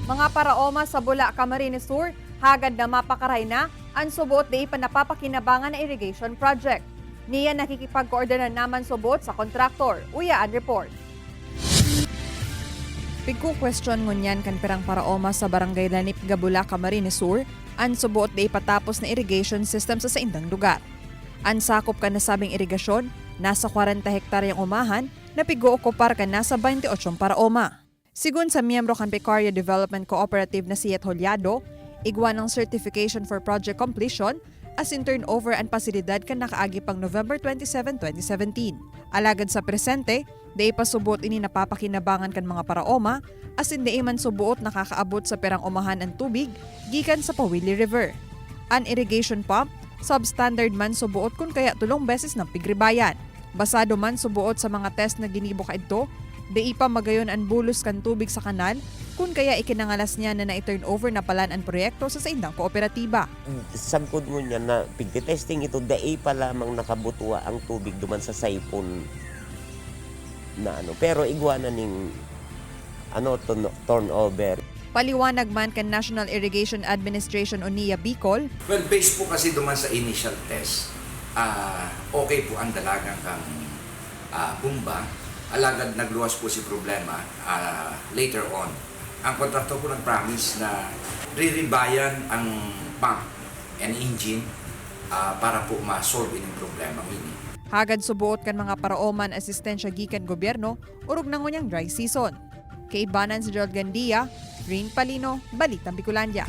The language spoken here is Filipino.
Mga paraoma sa Bula, Camarines Sur, hagad na mapakaray na ang subot di panapapakinabangan na irrigation project. Niya nakikipag-coordinate naman subot sa kontraktor. Uyaan report. Pigku-question ngunyan kan perang paraoma sa barangay Lanip, Gabula, Camarines Sur, ang subot di patapos na irrigation system sa indang lugar. Ang sakop ka nasabing irigasyon, nasa 40 hektaryang umahan, na pigo-okupar ka nasa 28 paraoma. Sigun sa miyembro kan Pecaria Development Cooperative na si Holyado, igwa ng certification for project completion as in turnover ang pasilidad kan nakaagi pang November 27, 2017. Alagad sa presente, di pasubot ini napapakinabangan kan mga paraoma as in di man subuot nakakaabot sa perang umahan ang tubig gikan sa Pawili River. An irrigation pump, substandard man subuot kun kaya tulong beses ng pigribayan. Basado man subuot sa mga test na ginibo ka ito, di pa magayon ang bulos kan tubig sa kanal kun kaya ikinangalas niya na na-turnover na palan ang proyekto sa indang kooperatiba. Sabkod mo niya na pigtesting ito, daay pa lamang nakabutwa ang tubig duman sa saipon na pero igwa na ning turnover. Paliwanag man kan National Irrigation Administration o NIA Bicol. Well, based po kasi duman sa initial test, okay po ang dalagang kang bumba. Alagad nagluwas po si problema later on. Ang kontraktor po nag-promise na riribayan ang pump and engine para po ma-solve yung problema ini. Hagad subuot kan mga paraoman asistensya gikan gobyerno urog na ngunyang dry season. Kay Ibanan si Gerald Gandia, Green Palino, Balitang Bicolandia.